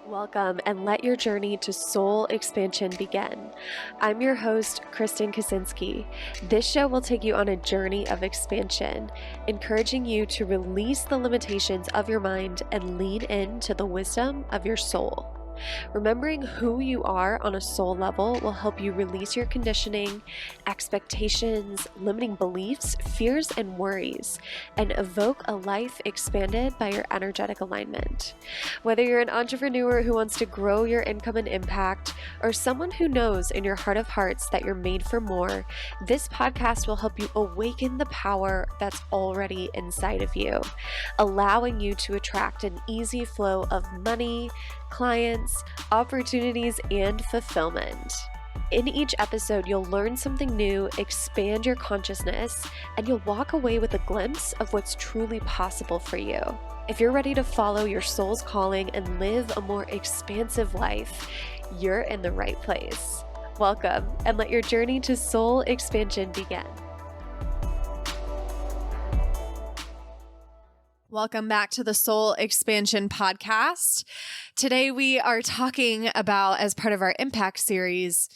Welcome and let your journey to soul expansion begin. I'm your host, Kristen Kaczynski. This show will take you on a journey of expansion, encouraging you to release the limitations of your mind and lean into the wisdom of your soul. Remembering who you are on a soul level will help you release your conditioning, expectations, limiting beliefs, fears, and worries, and evoke a life expanded by your energetic alignment. Whether you're an entrepreneur who wants to grow your income and impact, or someone who knows in your heart of hearts that you're made for more, this podcast will help you awaken the power that's already inside of you, allowing you to attract an easy flow of money, clients, opportunities, and fulfillment. In each episode, you'll learn something new, expand your consciousness, and you'll walk away with a glimpse of what's truly possible for you. If you're ready to follow your soul's calling and live a more expansive life, you're in the right place. Welcome, and let your journey to soul expansion begin. Welcome back to the Soul Expansion Podcast. Today we are talking about, as part of our Impact series,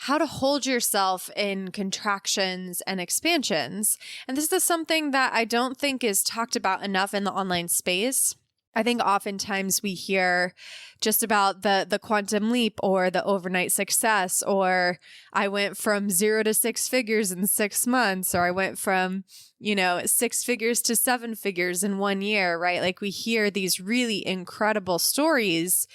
how to hold yourself in contractions and expansions. And this is something that I don't think is talked about enough in the online space. I think oftentimes we hear just about the quantum leap or the overnight success, or I went from 0 to 6 figures in 6 months, or I went from 6 figures to 7 figures in 1 year, right? Like we hear these really incredible stories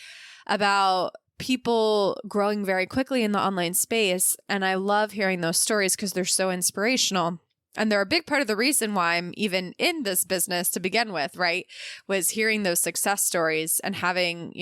about people growing very quickly in the online space. And I love hearing those stories because they're so inspirational. And they're a big part of the reason why I'm even in this business to begin with, right? Was hearing those success stories and having,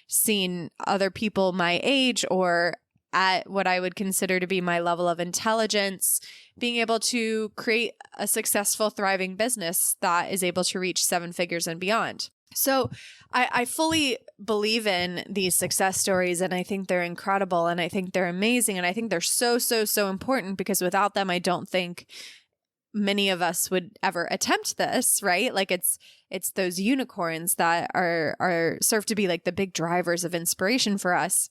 seen other people my age or at what I would consider to be my level of intelligence, being able to create a successful, thriving business that is able to reach 7 figures and beyond. So I fully believe in these success stories, and I think they're incredible, and I think they're amazing, and I think they're so, so, so important, because without them, I don't think many of us would ever attempt this, right? Like it's those unicorns that are serve to be like the big drivers of inspiration for us.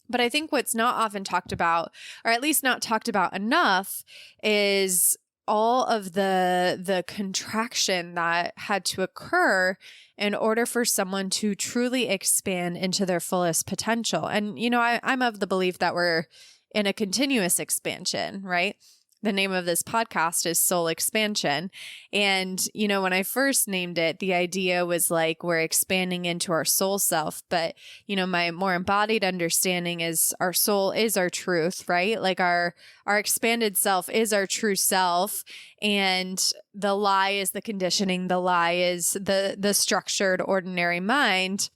But I think what's not often talked about, or at least not talked about enough, is all of the contraction that had to occur in order for someone to truly expand into their fullest potential. And, I'm of the belief that we're in a continuous expansion, right? The name of this podcast is Soul Expansion. And, when I first named it, the idea was like we're expanding into our soul self. But, my more embodied understanding is our soul is our truth, right? Like our expanded self is our true self. And the lie is the conditioning. The lie is the structured, ordinary mind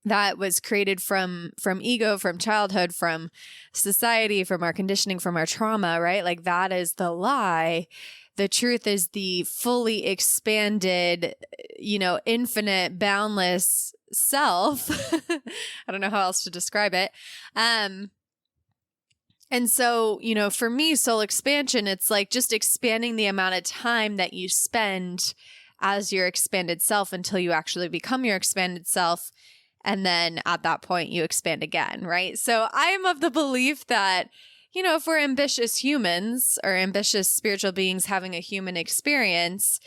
that was created from ego, from childhood, from society, from our conditioning, from our trauma, right? Like that is the lie. The truth is the fully expanded, infinite, boundless self. I don't know how else to describe it. And so, for me, soul expansion, it's like just expanding the amount of time that you spend as your expanded self until you actually become your expanded self. And then at that point, you expand again, right? So I am of the belief that, if we're ambitious humans or ambitious spiritual beings having a human experience,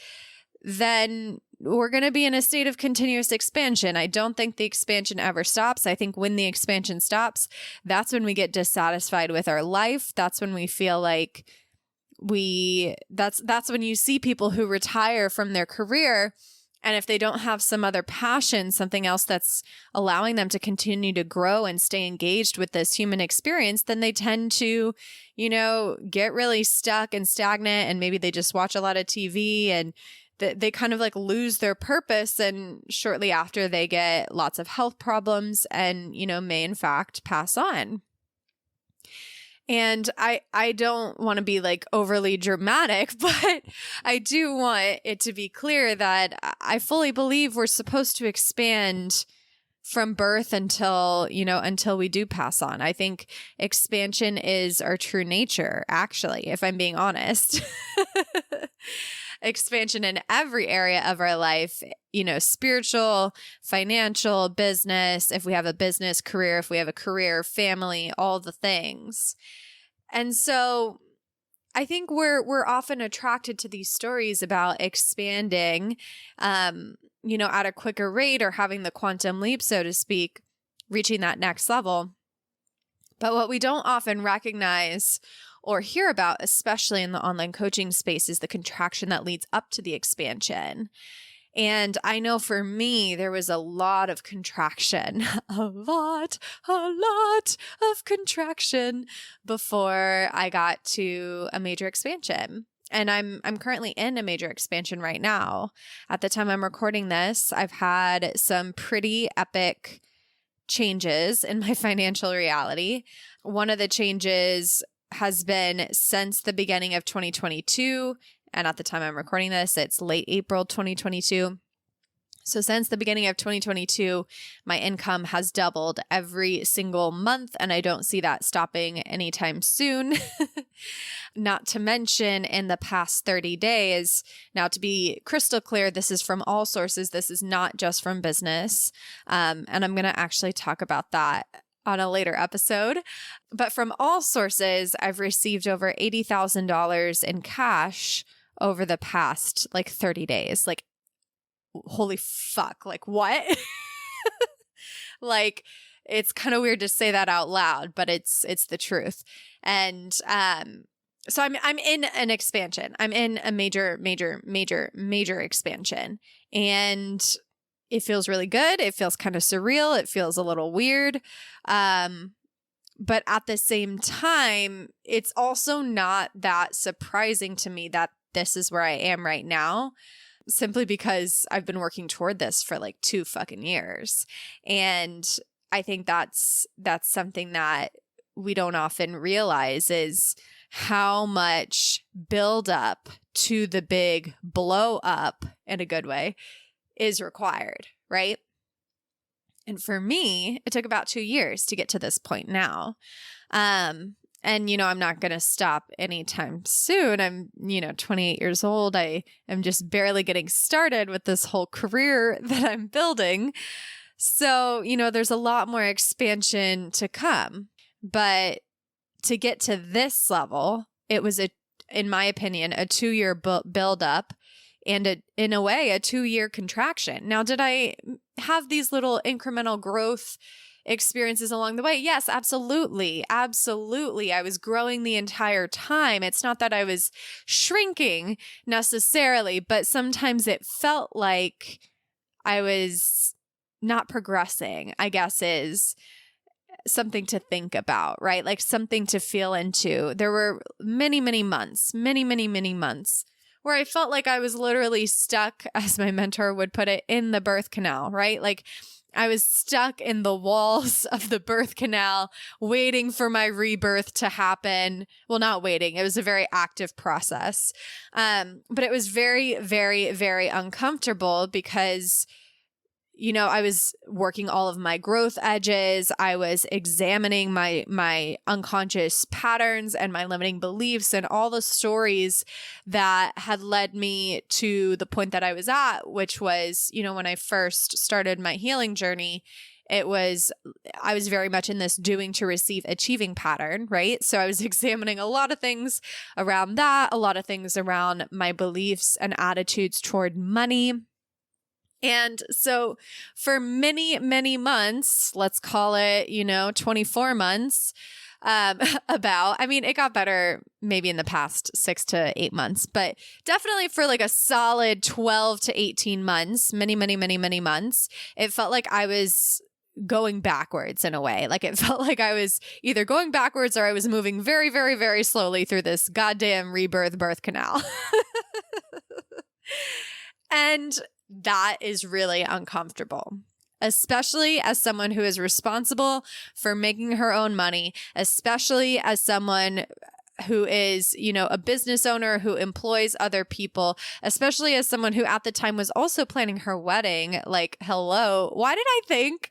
then we're going to be in a state of continuous expansion. I don't think the expansion ever stops. I think when the expansion stops, that's when we get dissatisfied with our life. That's when we feel like that's when you see people who retire from their career. And if they don't have some other passion, something else that's allowing them to continue to grow and stay engaged with this human experience, then they tend to, get really stuck and stagnant, and maybe they just watch a lot of TV and they kind of like lose their purpose. And shortly after, they get lots of health problems and, may in fact pass on. And I don't want to be like overly dramatic, but I do want it to be clear that I fully believe we're supposed to expand from birth until we do pass on. I think expansion is our true nature, actually, if I'm being honest. expansion in every area of our life, spiritual, financial, business, if we have a business career, if we have a career, family, all the things. And so I think we're often attracted to these stories about expanding, at a quicker rate or having the quantum leap, so to speak, reaching that next level. But what we don't often recognize or hear about, especially in the online coaching space, is the contraction that leads up to the expansion. And I know for me, there was a lot of contraction, a lot of contraction before I got to a major expansion. And I'm currently in a major expansion right now. At the time I'm recording this, I've had some pretty epic changes in my financial reality. One of the changes has been since the beginning of 2022. And at the time I'm recording this, it's late April 2022. So since the beginning of 2022, my income has doubled every single month, and I don't see that stopping anytime soon. Not to mention in the past 30 days, now to be crystal clear, this is from all sources. This is not just from business. And I'm going to actually talk about that on a later episode. But from all sources, I've received over $80,000 in cash over the past 30 days. Holy fuck, what? It's kind of weird to say that out loud, but it's the truth. And so I'm in an expansion. I'm in a major expansion. And it feels really good. It feels kind of surreal. It feels a little weird. But at the same time, it's also not that surprising to me that this is where I am right now, simply because I've been working toward this for 2 fucking years. And I think that's something that we don't often realize is how much build up to the big blow up in a good way is required, right? And for me, it took about 2 years to get to this point now. And, I'm not going to stop anytime soon. I'm, 28 years old. I am just barely getting started with this whole career that I'm building. So, there's a lot more expansion to come. But to get to this level, it was, in my opinion, a 2-year build up and in a way, a 2-year contraction. Now, did I have these little incremental growth experiences along the way? Yes, absolutely. Absolutely. I was growing the entire time. It's not that I was shrinking necessarily, but sometimes it felt like I was not progressing, I guess is something to think about, right? Something to feel into. There were many months where I felt like I was literally stuck, as my mentor would put it, in the birth canal, right? I was stuck in the walls of the birth canal, waiting for my rebirth to happen. Well, not waiting. It was a very active process. But it was very, very, very uncomfortable because, I was working all of my growth edges. I was examining my unconscious patterns and my limiting beliefs and all the stories that had led me to the point that I was at, which was, when I first started my healing journey, I was very much in this doing to receive achieving pattern, right? So I was examining a lot of things around that, a lot of things around my beliefs and attitudes toward money. And so for many months, let's call it, 24 months, it got better maybe in the past 6 to 8 months, but definitely for a solid 12 to 18 months, many months, it felt like I was going backwards in a way. It felt like I was either going backwards or I was moving very, very, very slowly through this goddamn birth canal. And that is really uncomfortable, especially as someone who is responsible for making her own money, especially as someone who is, a business owner who employs other people, especially as someone who at the time was also planning her wedding. Hello, why did I think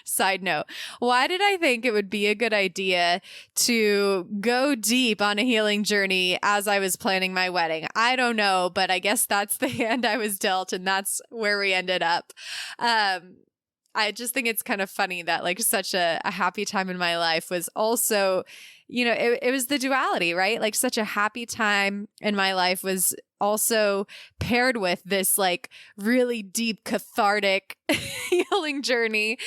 Side note, why did I think it would be a good idea to go deep on a healing journey as I was planning my wedding? I don't know, but I guess that's the hand I was dealt, and that's where we ended up. I just think it's kind of funny that like such a happy time in my life was also, it was the duality, right? Like such a happy time in my life was also paired with this like really deep cathartic healing journey.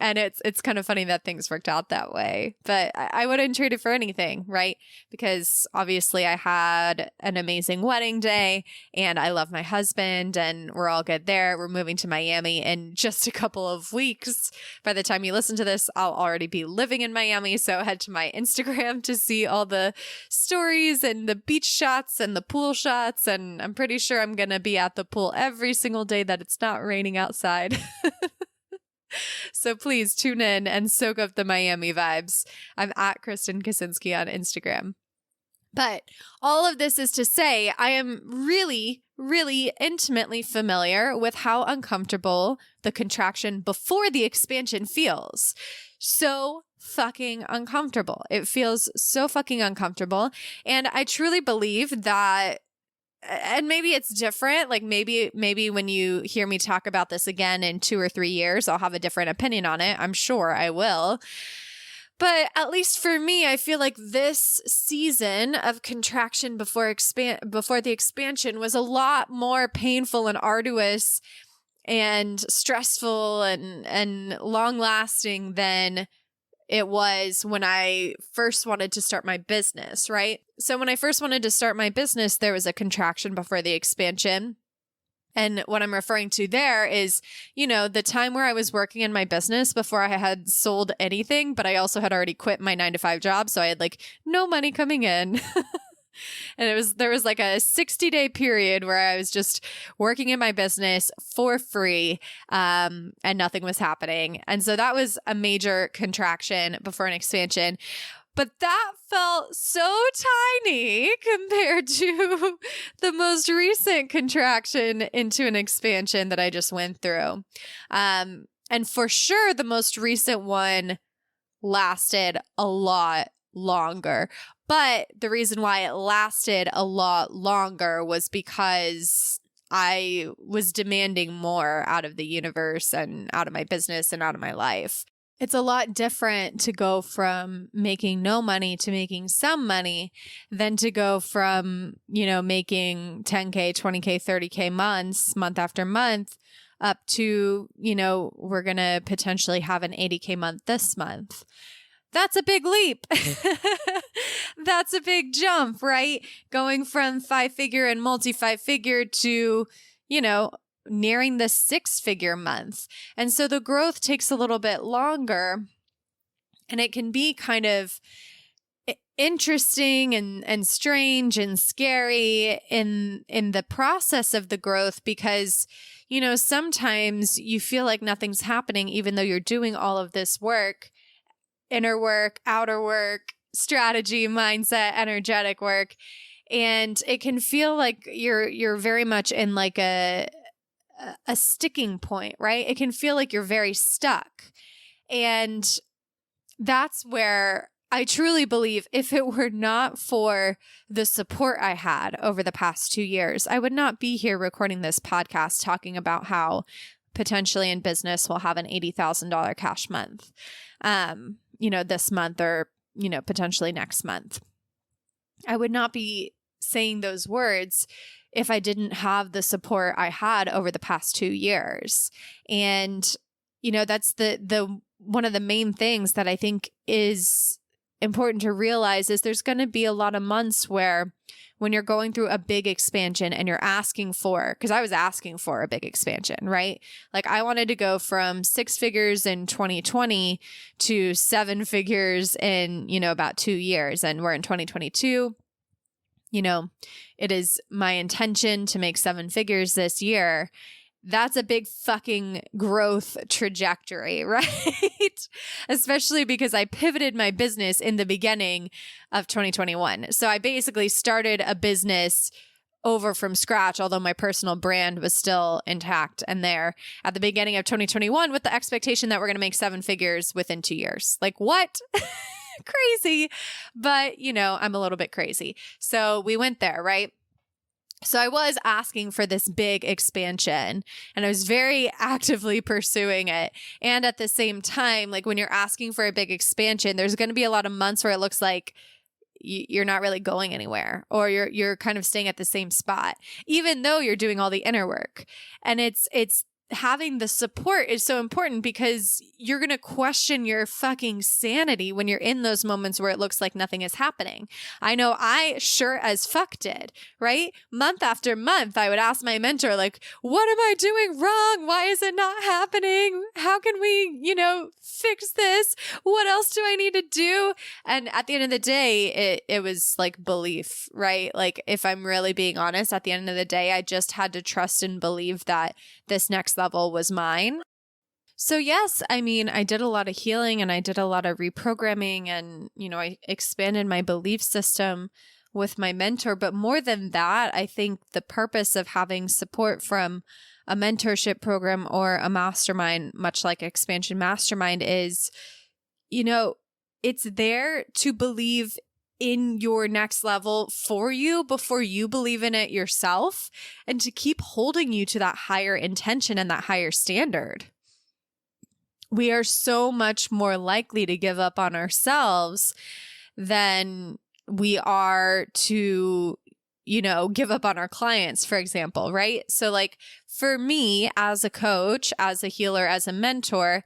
And it's kind of funny that things worked out that way, but I wouldn't trade it for anything, right? Because obviously I had an amazing wedding day and I love my husband and we're all good there. We're moving to Miami in just a couple of weeks. By the time you listen to this, I'll already be living in Miami. So head to my Instagram to see all the stories and the beach shots and the pool shots. And I'm pretty sure I'm going to be at the pool every single day that it's not raining outside. So please tune in and soak up the Miami vibes. I'm at Kristen Kaczynski on Instagram. But all of this is to say, I am really, really intimately familiar with how uncomfortable the contraction before the expansion feels. So fucking uncomfortable. It feels so fucking uncomfortable. And I truly believe that, and maybe it's different. Like maybe when you hear me talk about this again in 2 or 3 years, I'll have a different opinion on it. I'm sure I will. But at least for me, I feel like this season of contraction before the expansion was a lot more painful and arduous and stressful and long lasting than it was when I first wanted to start my business, right? So when I first wanted to start my business, there was a contraction before the expansion. And what I'm referring to there is, the time where I was working in my business before I had sold anything, but I also had already quit my 9-to-5 job. So I had like no money coming in. And there was like a 60-day period where I was just working in my business for free, and nothing was happening. And so that was a major contraction before an expansion. But that felt so tiny compared to the most recent contraction into an expansion that I just went through. And for sure, the most recent one lasted a lot longer. But the reason why it lasted a lot longer was because I was demanding more out of the universe and out of my business and out of my life. It's a lot different to go from making no money to making some money than to go from, making 10K, 20K, 30K month after month up to, we're going to potentially have an 80K month this month. That's a big leap. That's a big jump, right? Going from 5-figure and multi-5-figure to, nearing the 6-figure month. And so the growth takes a little bit longer, and it can be kind of interesting and strange and scary in the process of the growth because, sometimes you feel like nothing's happening even though you're doing all of this work. Inner work, outer work, strategy, mindset, energetic work. And it can feel like you're very much in like a sticking point, right? It can feel like you're very stuck. And that's where I truly believe if it were not for the support I had over the past 2 years, I would not be here recording this podcast talking about how potentially in business we'll have an $80,000 cash month. This month or, potentially next month. I would not be saying those words if I didn't have the support I had over the past 2 years. And, that's the one of the main things that I think is important to realize is there's going to be a lot of months where when you're going through a big expansion and you're asking for, because I was asking for a big expansion, right? Like I wanted to go from 6 figures in 2020 to 7 figures in, about 2 years. And we're in 2022. It is my intention to make 7 figures this year. That's a big fucking growth trajectory, right? Especially because I pivoted my business in the beginning of 2021. So I basically started a business over from scratch, although my personal brand was still intact and there at the beginning of 2021 with the expectation that we're going to make 7 figures within 2 years. Like, what? Crazy. But, I'm a little bit crazy. So we went there, right? So I was asking for this big expansion and I was very actively pursuing it. And at the same time, like when you're asking for a big expansion, there's going to be a lot of months where it looks like you're not really going anywhere, or you're kind of staying at the same spot, even though you're doing all the inner work. And it's having the support is so important, because you're going to question your fucking sanity when you're in those moments where it looks like nothing is happening. I know I sure as fuck did, right? Month after month, I would ask my mentor, like, what am I doing wrong? Why is it not happening? How can we, fix this? What else do I need to do? And at the end of the day, it was like belief, right? Like, if I'm really being honest, at the end of the day, I just had to trust and believe that this next level was mine. So yes, I did a lot of healing and I did a lot of reprogramming, and, I expanded my belief system with my mentor. But more than that, I think the purpose of having support from a mentorship program or a mastermind, much like Expansion Mastermind, is, it's there to believe in your next level for you before you believe in it yourself, and to keep holding you to that higher intention and that higher standard. We are so much more likely to give up on ourselves than we are to, give up on our clients, for example, right? So like for me as a coach, as a healer, as a mentor,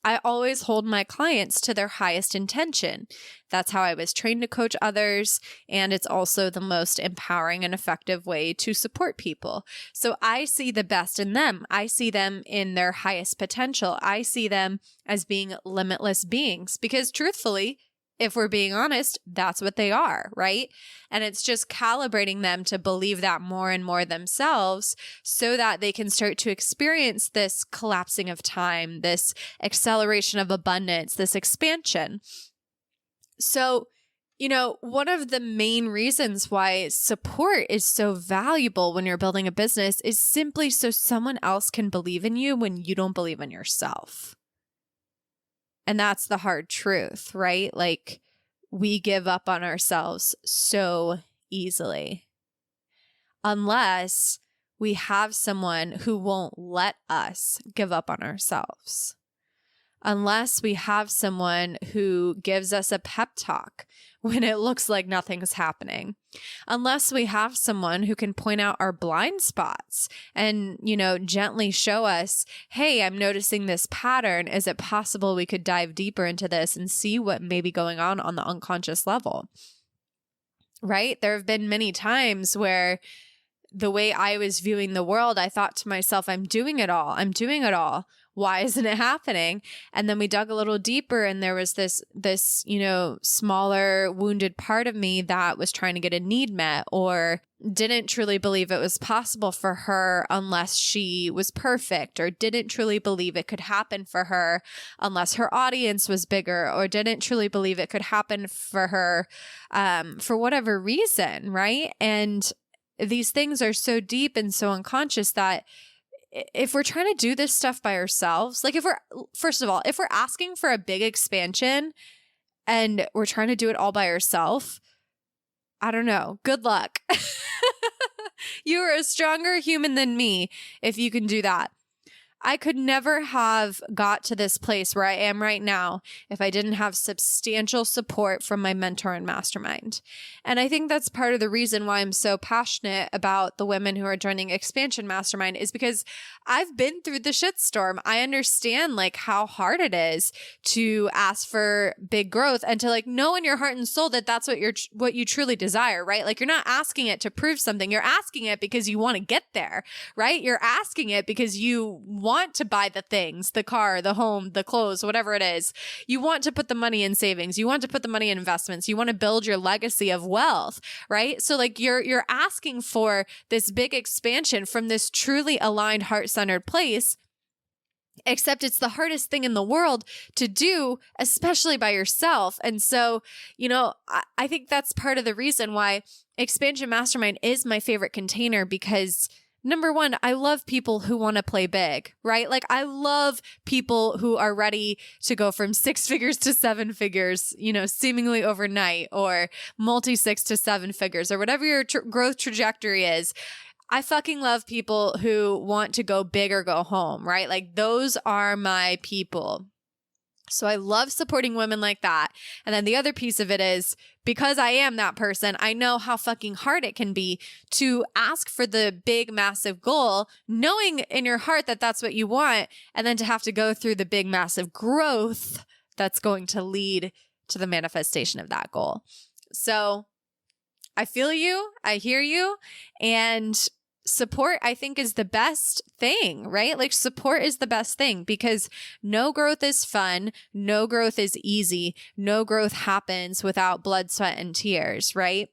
I always hold my clients to their highest intention. That's how I was trained to coach others. And it's also the most empowering and effective way to support people. So I see the best in them. I see them in their highest potential. I see them as being limitless beings, because truthfully, if we're being honest, that's what they are, right? And it's just calibrating them to believe that more and more themselves, so that they can start to experience this collapsing of time, this acceleration of abundance, this expansion. So, one of the main reasons why support is so valuable when you're building a business is simply so someone else can believe in you when you don't believe in yourself. And that's the hard truth, right? Like, we give up on ourselves so easily unless we have someone who won't let us give up on ourselves. Unless we have someone who gives us a pep talk when it looks like nothing's happening. Unless we have someone who can point out our blind spots and, gently show us, hey, I'm noticing this pattern. Is it possible we could dive deeper into this and see what may be going on the unconscious level? Right? There have been many times where the way I was viewing the world, I thought to myself, I'm doing it all. Why isn't it happening? And then we dug a little deeper, and there was this, smaller wounded part of me that was trying to get a need met, or didn't truly believe it was possible for her unless she was perfect, or didn't truly believe it could happen for her unless her audience was bigger, or didn't truly believe it could happen for her for whatever reason, right? And these things are so deep and so unconscious that if we're trying to do this stuff by ourselves, like if we're asking for a big expansion and we're trying to do it all by ourselves, I don't know. Good luck. You are a stronger human than me if you can do that. I could never have got to this place where I am right now if I didn't have substantial support from my mentor and mastermind. And I think that's part of the reason why I'm so passionate about the women who are joining Expansion Mastermind, is because I've been through the shitstorm. I understand like how hard it is to ask for big growth and to like know in your heart and soul that that's what you truly desire, right? Like, you're not asking it to prove something. You're asking it because you want to get there, right? You're asking it because you want to buy the things, the car, the home, the clothes, whatever it is. You want to put the money in savings. You want to put the money in investments. You want to build your legacy of wealth, right? So like you're asking for this big expansion from this truly aligned, heart-centered place. except it's the hardest thing in the world to do, especially by yourself. And so, I think that's part of the reason why Expansion Mastermind is my favorite container, because number one, I love people who want to play big, right? Like I love people who are ready to go from 6 figures to 7 figures, seemingly overnight, or multi 6 to 7 figures, or whatever your growth trajectory is. I fucking love people who want to go big or go home, right? Like those are my people. So I love supporting women like that. And then the other piece of it is, because I am that person, I know how fucking hard it can be to ask for the big, massive goal, knowing in your heart that that's what you want, and then to have to go through the big, massive growth that's going to lead to the manifestation of that goal. So I feel you, I hear you, and support, I think, is the best thing, right? Like support is the best thing, because no growth is fun. No growth is easy. No growth happens without blood, sweat, and tears, right?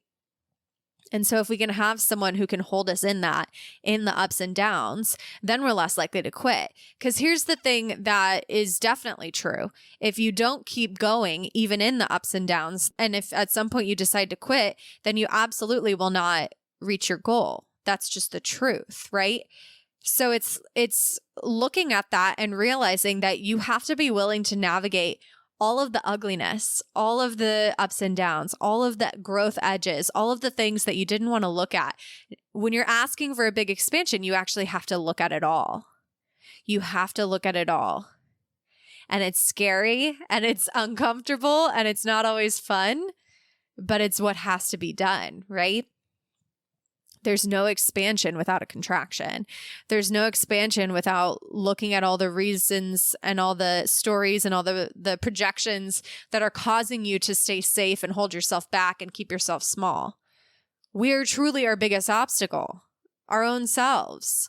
And so if we can have someone who can hold us in that, in the ups and downs, then we're less likely to quit. Because here's the thing that is definitely true. If you don't keep going, even in the ups and downs, and if at some point you decide to quit, then you absolutely will not reach your goal. That's just the truth, right? So it's looking at that and realizing that you have to be willing to navigate all of the ugliness, all of the ups and downs, all of the growth edges, all of the things that you didn't want to look at. When you're asking for a big expansion, you actually have to look at it all. You have to look at it all. And it's scary and it's uncomfortable and it's not always fun, but it's what has to be done, right? There's no expansion without a contraction. There's no expansion without looking at all the reasons and all the stories and all the projections that are causing you to stay safe and hold yourself back and keep yourself small. We are truly our biggest obstacle, our own selves.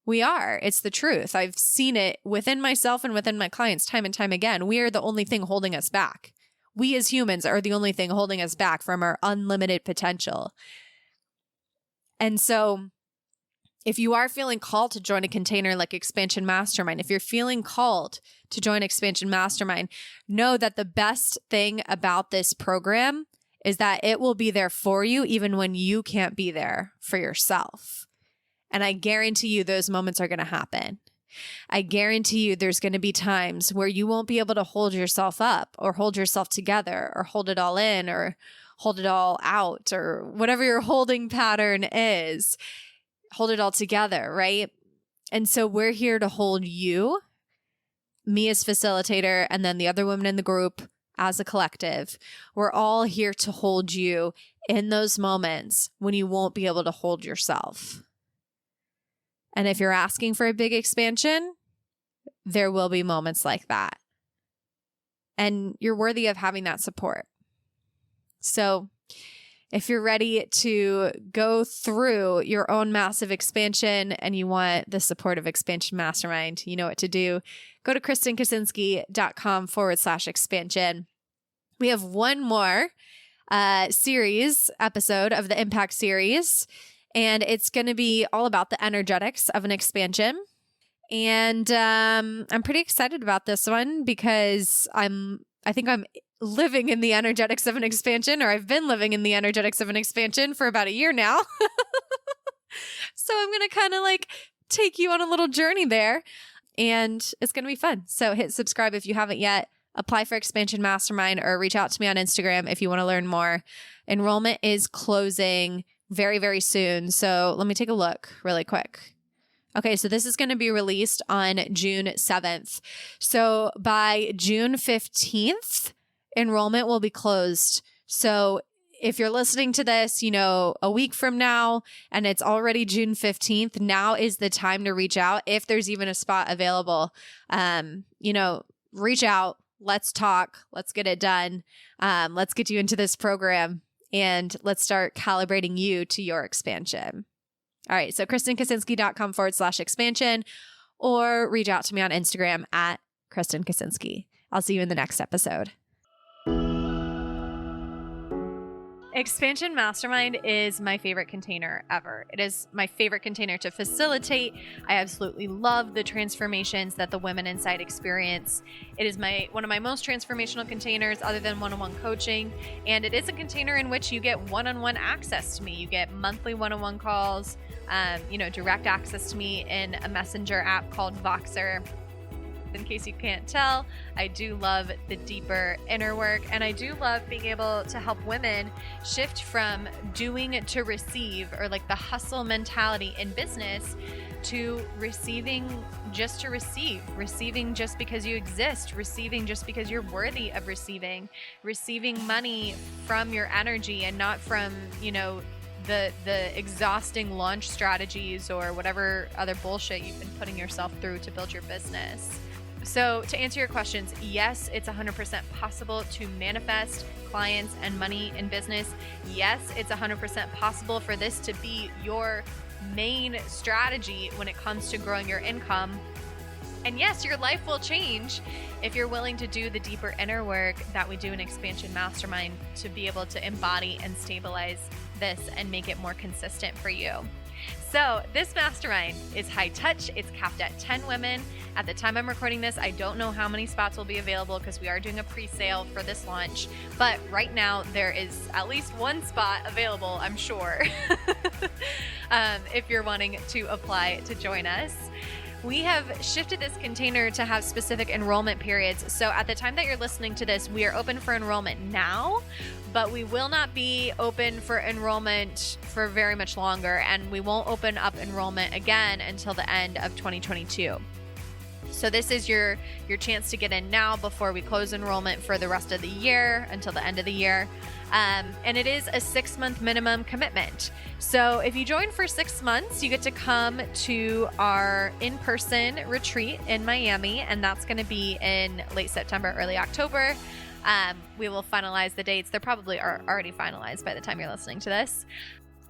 We are. It's the truth. I've seen it within myself and within my clients time and time again. We are the only thing holding us back. We as humans are the only thing holding us back from our unlimited potential. And so if you are feeling called to join a container like Expansion Mastermind, if you're feeling called to join Expansion Mastermind, know that the best thing about this program is that it will be there for you even when you can't be there for yourself. And I guarantee you those moments are going to happen. I guarantee you there's going to be times where you won't be able to hold yourself up or hold yourself together or hold it all in or hold it all out or whatever your holding pattern is. Hold it all together, right? And so we're here to hold you, me as facilitator, and then the other women in the group as a collective. We're all here to hold you in those moments when you won't be able to hold yourself. And if you're asking for a big expansion, there will be moments like that. And you're worthy of having that support. So if you're ready to go through your own massive expansion and you want the support of Expansion Mastermind, you know what to do. Go to KristenKaczynski.com/expansion. We have one more series episode of the Impact series, and it's going to be all about the energetics of an expansion. And I'm pretty excited about this one because I think I'm living in the energetics of an expansion, or I've been living in the energetics of an expansion for about a year now. So I'm going to kind of like take you on a little journey there, and it's going to be fun. So hit subscribe if you haven't yet. Apply for Expansion Mastermind or reach out to me on Instagram if you want to learn more. Enrollment is closing very, very soon. So let me take a look really quick. Okay, so this is going to be released on June 7th. So by June 15th, enrollment will be closed. So if you're listening to this, a week from now and it's already June 15th, now is the time to reach out. If there's even a spot available, reach out. Let's talk. Let's get it done. Let's get you into this program and let's start calibrating you to your expansion. All right. So KristenKaczynski.com/expansion or reach out to me on Instagram at Kristen Kaczynski. I'll see you in the next episode. Expansion Mastermind is my favorite container ever. It is my favorite container to facilitate. I absolutely love the transformations that the women inside experience. It is one of my most transformational containers other than one-on-one coaching. And it is a container in which you get one-on-one access to me. You get monthly one-on-one calls, direct access to me in a messenger app called Voxer. In case you can't tell, I do love the deeper inner work, and I do love being able to help women shift from doing to receive, or like the hustle mentality in business, to receiving just to receive, receiving just because you exist, receiving just because you're worthy of receiving money from your energy and not from, the exhausting launch strategies or whatever other bullshit you've been putting yourself through to build your business. So to answer your questions, yes, it's 100% possible to manifest clients and money in business. Yes, it's 100% possible for this to be your main strategy when it comes to growing your income. And yes, your life will change if you're willing to do the deeper inner work that we do in Expansion Mastermind to be able to embody and stabilize this and make it more consistent for you. So this mastermind is high touch. It's capped at 10 women. At the time I'm recording this, I don't know how many spots will be available because we are doing a pre-sale for this launch. But right now there is at least one spot available, I'm sure, if you're wanting to apply to join us. We have shifted this container to have specific enrollment periods. So at the time that you're listening to this, we are open for enrollment now, but we will not be open for enrollment for very much longer, and we won't open up enrollment again until the end of 2022. So this is your chance to get in now before we close enrollment for the rest of the year until the end of the year. And it is a 6-month minimum commitment. So if you join for 6 months, you get to come to our in-person retreat in Miami, and that's going to be in late September, early October. We will finalize the dates. They probably are already finalized by the time you're listening to this.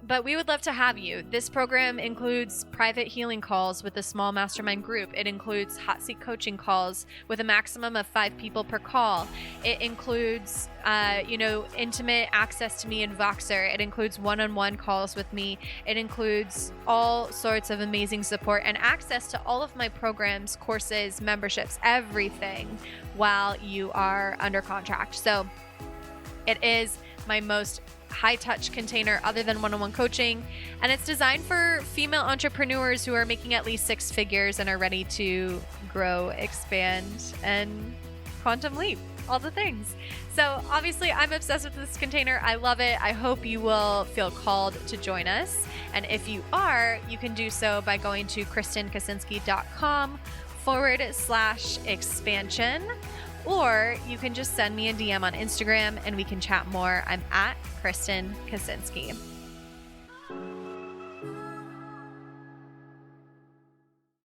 But we would love to have you. This program includes private healing calls with a small mastermind group. It includes hot seat coaching calls with a maximum of 5 people per call. It includes, intimate access to me in Voxer. It includes one-on-one calls with me. It includes all sorts of amazing support and access to all of my programs, courses, memberships, everything while you are under contract. So it is my most high-touch container other than one-on-one coaching, and it's designed for female entrepreneurs who are making at least 6 figures and are ready to grow, expand, and quantum leap, all the things. So obviously I'm obsessed with this container. I love it. I hope you will feel called to join us, and if you are, you can do so by going to KristenKaczynski.com/expansion. Or you can just send me a DM on Instagram and we can chat more. I'm at Kristen Kaczynski.